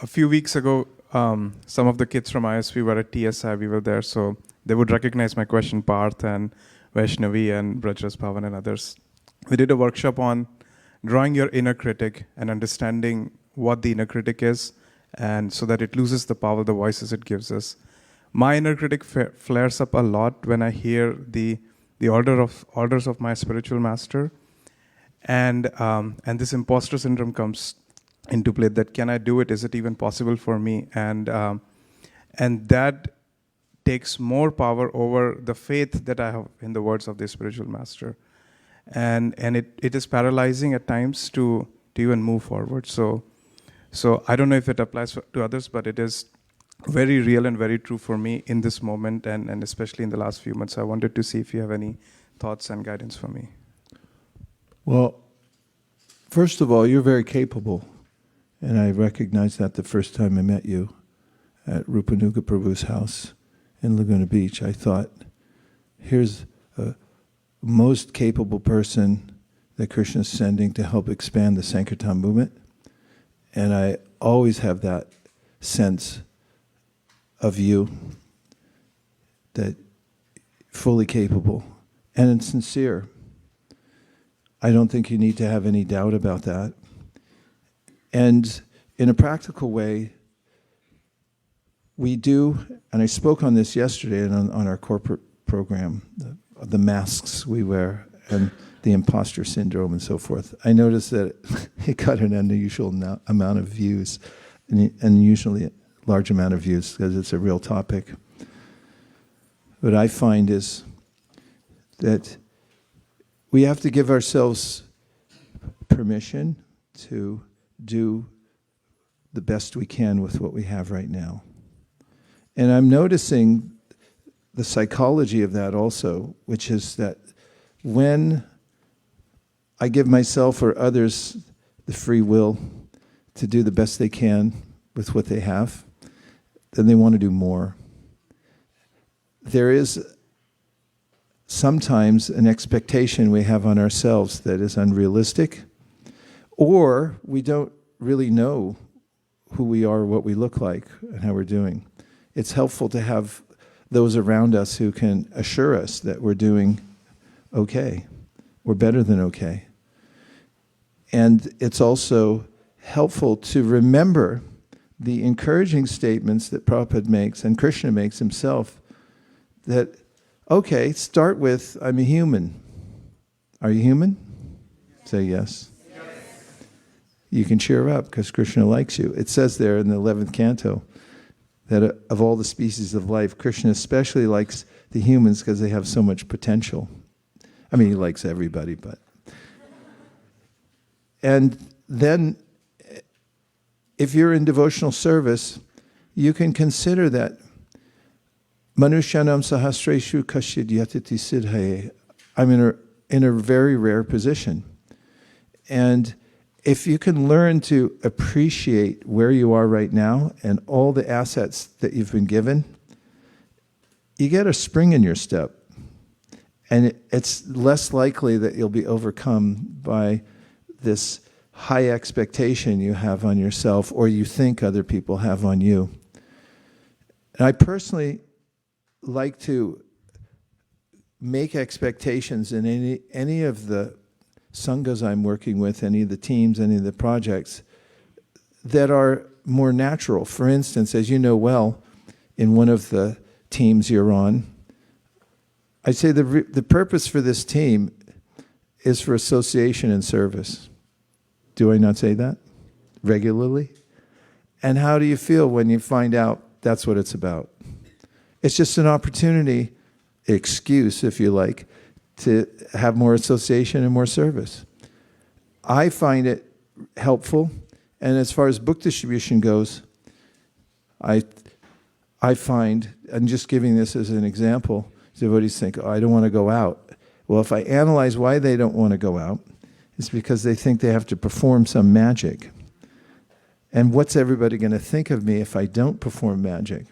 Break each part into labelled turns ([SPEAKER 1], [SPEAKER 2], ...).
[SPEAKER 1] few weeks ago, some of the kids from ISV were at TSI. We were there, so they would recognize my question, Parth and Vaishnavi and Brajras Bhavan and others. We did a workshop on drawing your inner critic and understanding what the inner critic is, and so that it loses the power, the voices it gives us. My inner critic flares up a lot when I hear the orders of my spiritual master, and this imposter syndrome comes into play. That can I do it? Is it even possible for me? And that takes more power over the faith that I have in the words of the spiritual master, and it is paralyzing at times to even move forward. So I don't know if it applies to others, but it is very real and very true for me in this moment, and especially in the last few months. I wanted to see if you have any thoughts and guidance for me.
[SPEAKER 2] Well, first of all, you're very capable, and I recognized that the first time I met you at Rupanuga Prabhu's house in Laguna Beach. I thought, here's a most capable person that Krishna is sending to help expand the Sankirtan movement, and I always have that sense of you, that fully capable and sincere. I don't think you need to have any doubt about that. And in a practical way, we do, and I spoke on this yesterday on our corporate program, the masks we wear and the imposter syndrome and so forth. I noticed that it got an unusual amount of views, and usually large amount of views because it's a real topic. What I find is that we have to give ourselves permission to do the best we can with what we have right now. And I'm noticing the psychology of that also, which is that when I give myself or others the free will to do the best they can with what they have, then they want to do more. There is sometimes an expectation we have on ourselves that is unrealistic, or we don't really know who we are, what we look like, and how we're doing. It's helpful to have those around us who can assure us that we're doing okay, we're better than okay. And it's also helpful to remember the encouraging statements that Prabhupada makes and Krishna makes himself, that, okay, start with, I'm a human. Are you human? Say yes. Yes. You can cheer up because Krishna likes you. It says there in the 11th canto that of all the species of life, Krishna especially likes the humans because they have so much potential. I mean, he likes everybody, but... And then, if you're in devotional service, you can consider that Manushyanam sahasreshu kashid yatiti siddhaye. I'm in a very rare position. And if you can learn to appreciate where you are right now and all the assets that you've been given, you get a spring in your step. And it's less likely that you'll be overcome by this high expectation you have on yourself or you think other people have on you. And I personally like to make expectations in any of the saṅgas I'm working with, any of the teams, any of the projects that are more natural. For instance, as you know well, in one of the teams you're on, I'd say the purpose for this team is for association and service. Do I not say that regularly? And how do you feel when you find out that's what it's about? It's just an opportunity, excuse if you like, to have more association and more service. I find it helpful, and as far as book distribution goes, I find, and just giving this as an example, devotees think, oh, I don't want to go out. Well, if I analyze why they don't want to go out, it's because they think they have to perform some magic. And what's everybody going to think of me if I don't perform magic?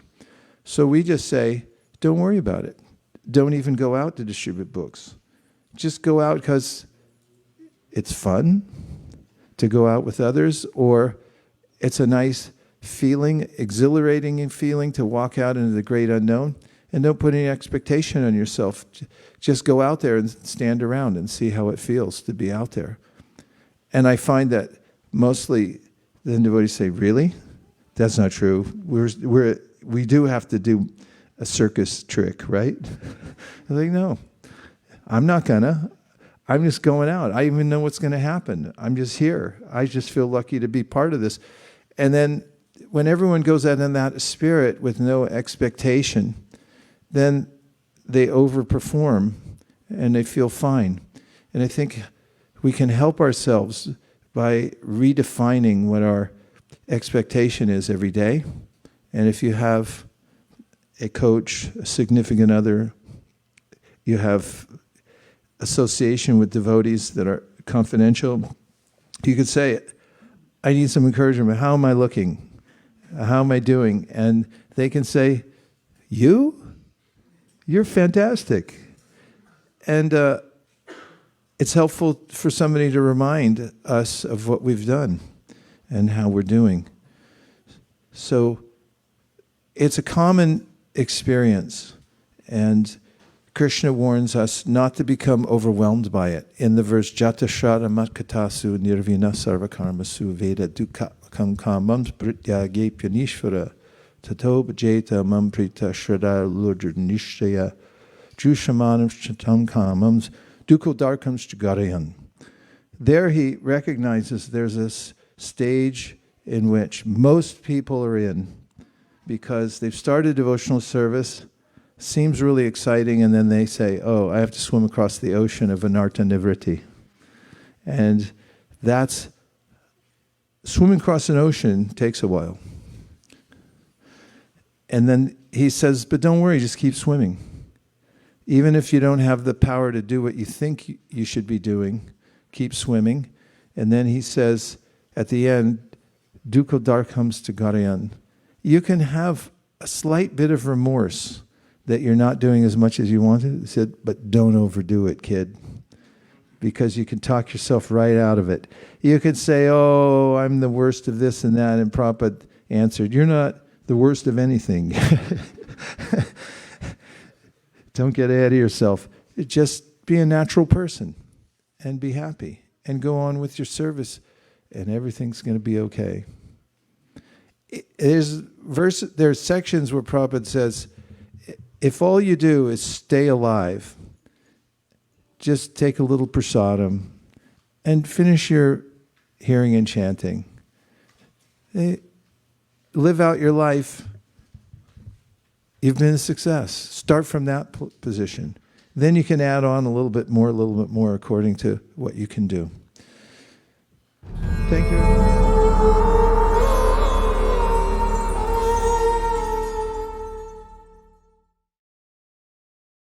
[SPEAKER 2] So we just say, don't worry about it. Don't even go out to distribute books. Just go out because it's fun to go out with others, or it's a nice feeling, exhilarating feeling to walk out into the great unknown. And don't put any expectation on yourself. Just go out there and stand around and see how it feels to be out there. And I find that mostly the devotees say, really? That's not true. We do have to do a circus trick, right? I'm like, no, I'm not gonna. I'm just going out. I even know what's going to happen. I'm just here. I just feel lucky to be part of this. And then when everyone goes out in that spirit with no expectation, then they overperform and they feel fine. And I think we can help ourselves by redefining what our expectation is every day. And if you have a coach, a significant other, you have association with devotees that are confidential, you could say, I need some encouragement. How am I looking? How am I doing? And they can say, you're fantastic. And it's helpful for somebody to remind us of what we've done and how we're doing. So it's a common experience, and Krishna warns us not to become overwhelmed by it. In the verse, Jata Shrada Matkatasu Nirvina Sarvakarmasu Veda Dukkha Kamkamam Spritya Gepyanishvara Tato Bhajeta Mamprita Shradar Lurdur Nishaya Jushamanam Shatam Kamams Dukho Darkams Jagarayan. There he recognizes there's this stage in which most people are in because they've started devotional service, seems really exciting, and then they say, oh, I have to swim across the ocean of anartha nivritti. And that's, swimming across an ocean takes a while. And then he says, but don't worry, just keep swimming. Even if you don't have the power to do what you think you should be doing, keep swimming. And then he says, at the end, Dukho Darkams to Garayan. You can have a slight bit of remorse that you're not doing as much as you wanted. He said, but don't overdo it, kid. Because you can talk yourself right out of it. You could say, oh, I'm the worst of this and that. And Prabhupada answered, you're not the worst of anything. Don't get ahead of yourself. Just be a natural person and be happy and go on with your service and everything's going to be okay. There's sections where Prabhupada says, if all you do is stay alive, just take a little prasadam and finish your hearing and chanting. Live out your life. You've been a success. Start from that position. Then you can add on a little bit more according to what you can do. Thank you.